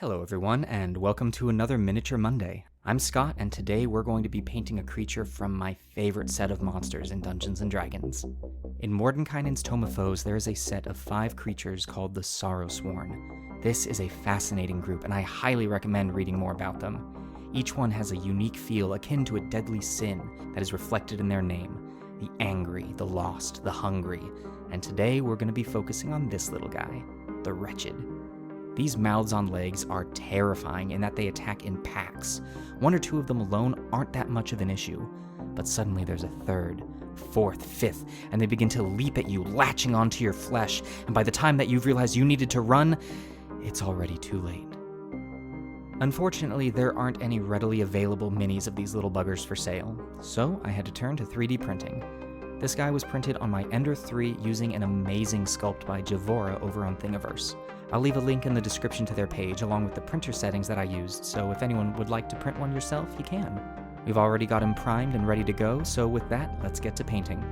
Hello everyone, and welcome to another Miniature Monday. I'm Scott, and today we're going to be painting a creature from my favorite set of monsters in Dungeons & Dragons. In Mordenkainen's Tome of Foes, there is a set of 5 creatures called the Sorrowsworn. This is a fascinating group, and I highly recommend reading more about them. Each one has a unique feel akin to a deadly sin that is reflected in their name: the angry, the lost, the hungry. And today we're going to be focusing on this little guy, the Wretched. These mouths on legs are terrifying in that they attack in packs. 1 or 2 of them alone aren't that much of an issue, but suddenly there's a 3rd, 4th, 5th, and they begin to leap at you, latching onto your flesh, and by the time that you've realized you needed to run, it's already too late. Unfortunately, there aren't any readily available minis of these little buggers for sale, so I had to turn to 3D printing. This guy was printed on my Ender 3 using an amazing sculpt by Javora over on Thingiverse. I'll leave a link in the description to their page along with the printer settings that I used, so if anyone would like to print one yourself, you can. We've already got him primed and ready to go, so with that, let's get to painting.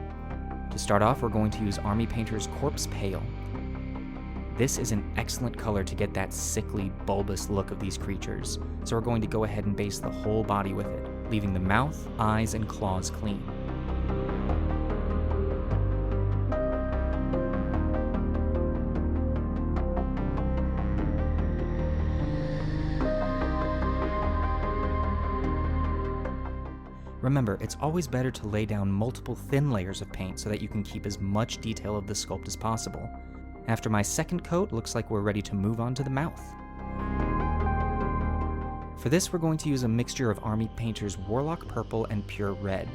To start off, we're going to use Army Painter's Corpse Pale. This is an excellent color to get that sickly, bulbous look of these creatures, so we're going to go ahead and base the whole body with it, leaving the mouth, eyes, and claws clean. Remember, it's always better to lay down multiple thin layers of paint so that you can keep as much detail of the sculpt as possible. After my second coat, looks like we're ready to move on to the mouth. For this, we're going to use a mixture of Army Painter's Warlock Purple and Pure Red.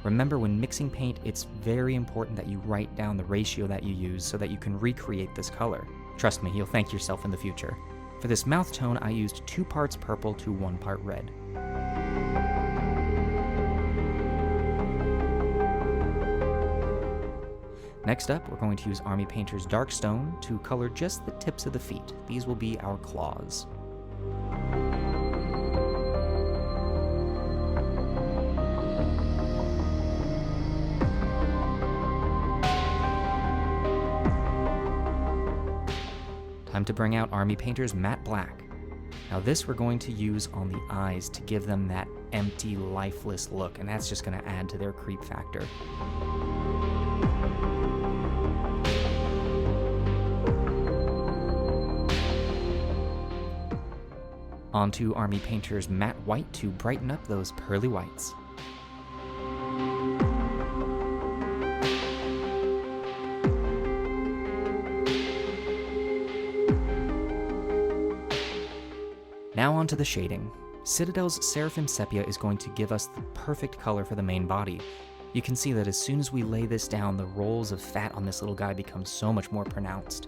Remember, when mixing paint, it's very important that you write down the ratio that you use so that you can recreate this color. Trust me, you'll thank yourself in the future. For this mouth tone, I used 2 parts purple to 1 part red. Next up, we're going to use Army Painter's Darkstone to color just the tips of the feet. These will be our claws. Time to bring out Army Painter's Matte Black. Now this we're going to use on the eyes to give them that empty, lifeless look, and that's just going to add to their creep factor. Onto Army Painter's Matte White to brighten up those pearly whites. Now onto the shading. Citadel's Seraphim Sepia is going to give us the perfect color for the main body. You can see that as soon as we lay this down, the rolls of fat on this little guy become so much more pronounced.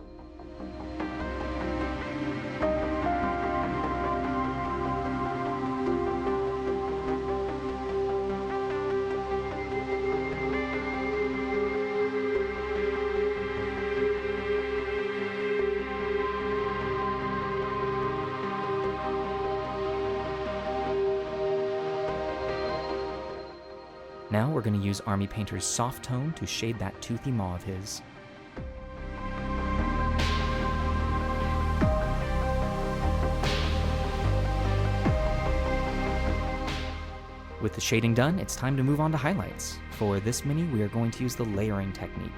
Now we're going to use Army Painter's Soft Tone to shade that toothy maw of his. With the shading done, it's time to move on to highlights. For this mini, we are going to use the layering technique.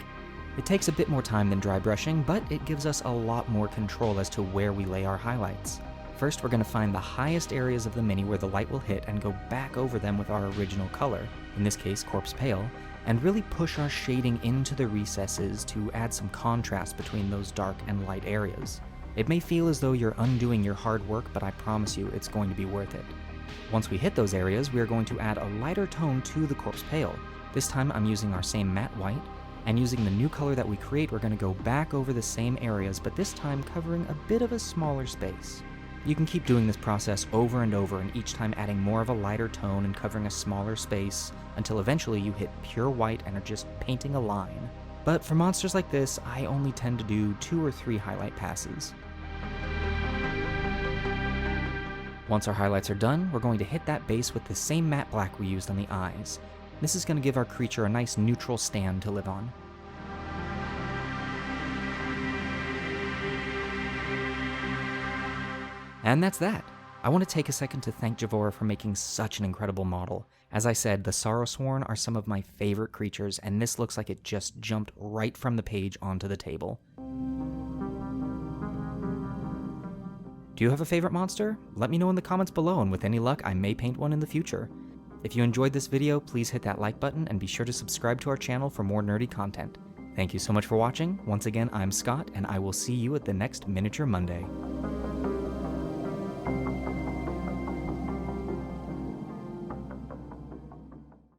It takes a bit more time than dry brushing, but it gives us a lot more control as to where we lay our highlights. First, we're going to find the highest areas of the mini where the light will hit and go back over them with our original color, in this case Corpse Pale, and really push our shading into the recesses to add some contrast between those dark and light areas. It may feel as though you're undoing your hard work, but I promise you it's going to be worth it. Once we hit those areas, we are going to add a lighter tone to the Corpse Pale. This time I'm using our same matte white, and using the new color that we create, we're going to go back over the same areas, but this time covering a bit of a smaller space. You can keep doing this process over and over, and each time adding more of a lighter tone and covering a smaller space, until eventually you hit pure white and are just painting a line. But for monsters like this, I only tend to do 2 or 3 highlight passes. Once our highlights are done, we're going to hit that base with the same matte black we used on the eyes. This is going to give our creature a nice neutral stand to live on. And that's that. I want to take a second to thank Javora for making such an incredible model. As I said, the Sorrowsworn are some of my favorite creatures, and this looks like it just jumped right from the page onto the table. Do you have a favorite monster? Let me know in the comments below, and with any luck, I may paint one in the future. If you enjoyed this video, please hit that like button and be sure to subscribe to our channel for more nerdy content. Thank you so much for watching. Once again, I'm Scott, and I will see you at the next Miniature Monday.